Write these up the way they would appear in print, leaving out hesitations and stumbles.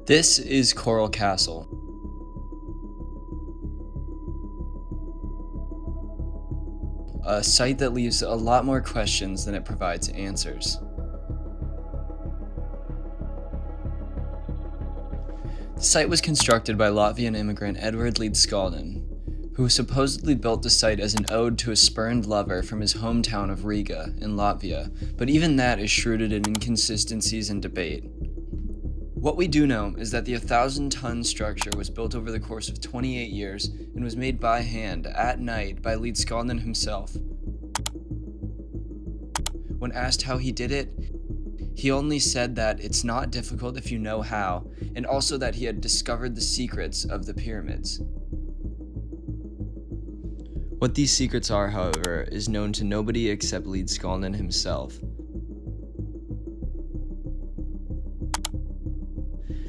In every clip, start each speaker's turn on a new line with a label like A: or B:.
A: This is Coral Castle. A site that leaves a lot more questions than it provides answers. The site was constructed by Latvian immigrant Edward Skalden, who supposedly built the site as an ode to a spurned lover from his hometown of Riga in Latvia, but even that is shrouded in inconsistencies and debate. What we do know is that the 1,000-ton structure was built over the course of 28 years and was made by hand at night by Skalden himself. When asked how he did it, he only said that it's not difficult if you know how, and also that he had discovered the secrets of the pyramids. What these secrets are, however, is known to nobody except Skalden himself.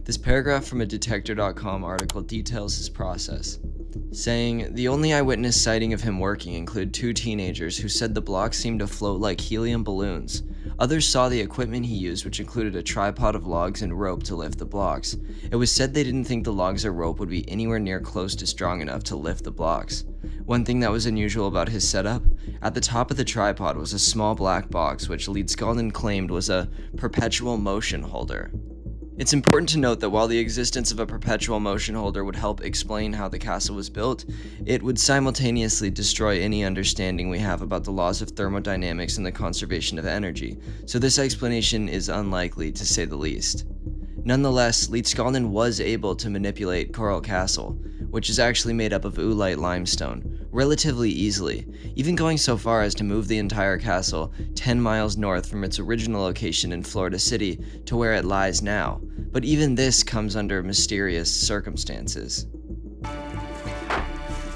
A: This paragraph from a Detector.com article details his process, saying, "The only eyewitness sighting of him working include 2 teenagers who said the blocks seemed to float like helium balloons. Others saw the equipment he used, which included a tripod of logs and rope to lift the blocks. It was said they didn't think the logs or rope would be anywhere near close to strong enough to lift the blocks. One thing that was unusual about his setup, at the top of the tripod was a small black box which Skalden claimed was a perpetual motion holder." It's important to note that while the existence of a perpetual motion holder would help explain how the castle was built, it would simultaneously destroy any understanding we have about the laws of thermodynamics and the conservation of energy, so this explanation is unlikely to say the least. Nonetheless, Skalden was able to manipulate Coral Castle, which is actually made up of oolite limestone, relatively easily, even going so far as to move the entire castle 10 miles north from its original location in Florida City to where it lies now, but even this comes under mysterious circumstances.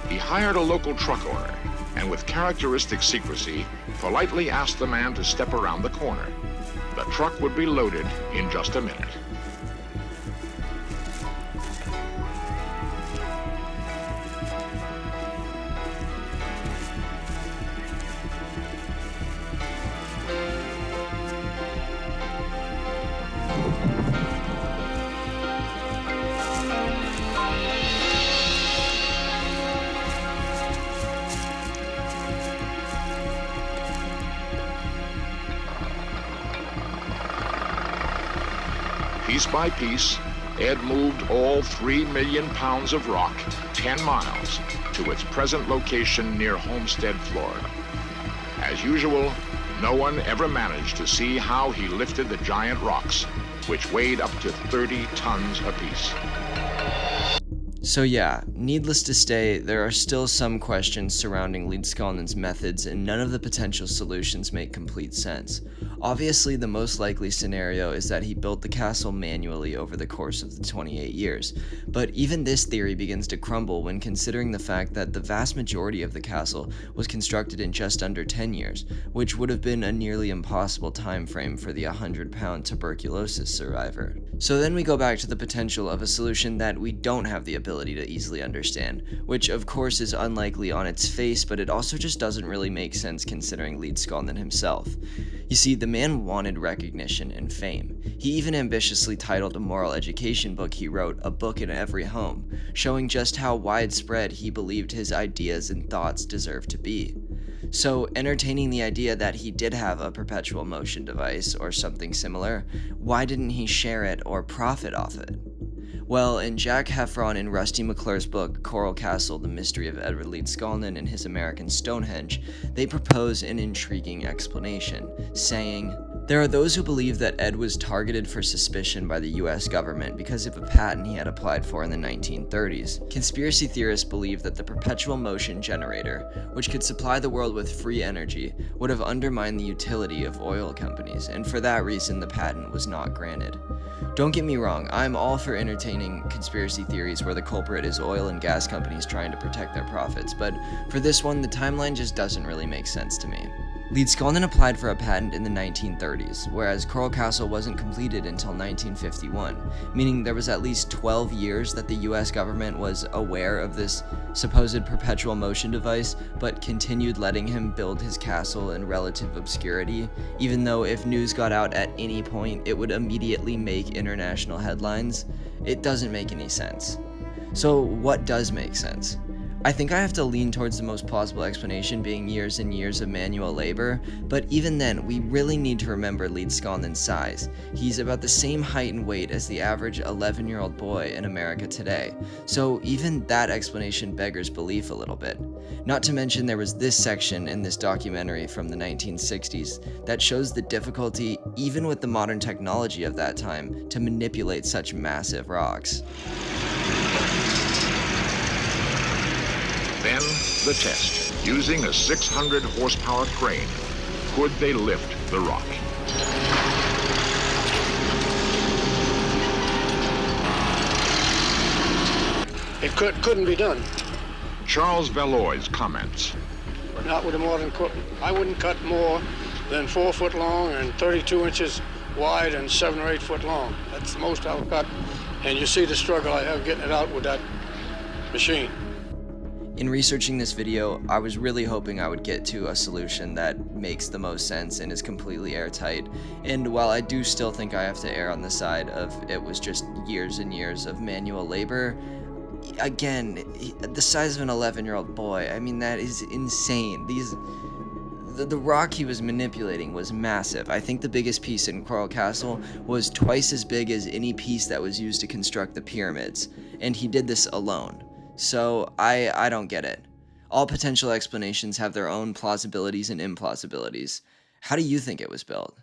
B: He hired a local truck owner, and with characteristic secrecy, politely asked the man to step around the corner. The truck would be loaded in just a minute. Piece by piece, Ed moved all 3 million pounds of rock 10 miles to its present location near Homestead, Florida. As usual, no one ever managed to see how he lifted the giant rocks, which weighed up to 30 tons apiece.
A: So yeah, needless to say, there are still some questions surrounding Skalden's methods, and none of the potential solutions make complete sense. Obviously, the most likely scenario is that he built the castle manually over the course of the 28 years, but even this theory begins to crumble when considering the fact that the vast majority of the castle was constructed in just under 10 years, which would have been a nearly impossible time frame for the 100-pound tuberculosis survivor. So then we go back to the potential of a solution that we don't have the ability to easily understand, which of course is unlikely on its face, but it also just doesn't really make sense considering Skalden himself. You see, the man wanted recognition and fame. He even ambitiously titled a moral education book he wrote, "A Book in Every Home," showing just how widespread he believed his ideas and thoughts deserved to be. So, entertaining the idea that he did have a perpetual motion device or something similar, why didn't he share it or profit off it? Well, in Jack Heffron and Rusty McClure's book, Coral Castle, The Mystery of Edward Skalden and His American Stonehenge, they propose an intriguing explanation, saying, "There are those who believe that Ed was targeted for suspicion by the US government because of a patent he had applied for in the 1930s. Conspiracy theorists believe that the perpetual motion generator, which could supply the world with free energy, would have undermined the utility of oil companies, and for that reason the patent was not granted. Don't get me wrong, I'm all for entertaining conspiracy theories where the culprit is oil and gas companies trying to protect their profits, but for this one, the timeline just doesn't really make sense to me." Leedskalnin applied for a patent in the 1930s, whereas Coral Castle wasn't completed until 1951, meaning there was at least 12 years that the US government was aware of this supposed perpetual motion device, but continued letting him build his castle in relative obscurity, even though if news got out at any point, it would immediately make international headlines. It doesn't make any sense. So what does make sense? I think I have to lean towards the most plausible explanation being years and years of manual labor, but even then, we really need to remember Leedskalnin's size. He's about the same height and weight as the average 11-year-old boy in America today, so even that explanation beggars belief a little bit. Not to mention there was this section in this documentary from the 1960s that shows the difficulty, even with the modern technology of that time, to manipulate such massive rocks.
B: Then, the test. Using a 600 horsepower crane, could they lift the rock?
C: It couldn't be done.
B: Charles Valois comments.
C: Not with a modern equipment. I wouldn't cut more than 4 foot long and 32 inches wide and 7 or 8 foot long. That's the most I'll cut. And you see the struggle I have getting it out with that machine.
A: In researching this video, I was really hoping I would get to a solution that makes the most sense and is completely airtight, and while I do still think I have to err on the side of it was just years and years of manual labor, again, the size of an 11-year-old boy, I mean, that is insane. The rock he was manipulating was massive. I think the biggest piece in Coral Castle was twice as big as any piece that was used to construct the pyramids, and he did this alone. So I don't get it. All potential explanations have their own plausibilities and implausibilities. How do you think it was built?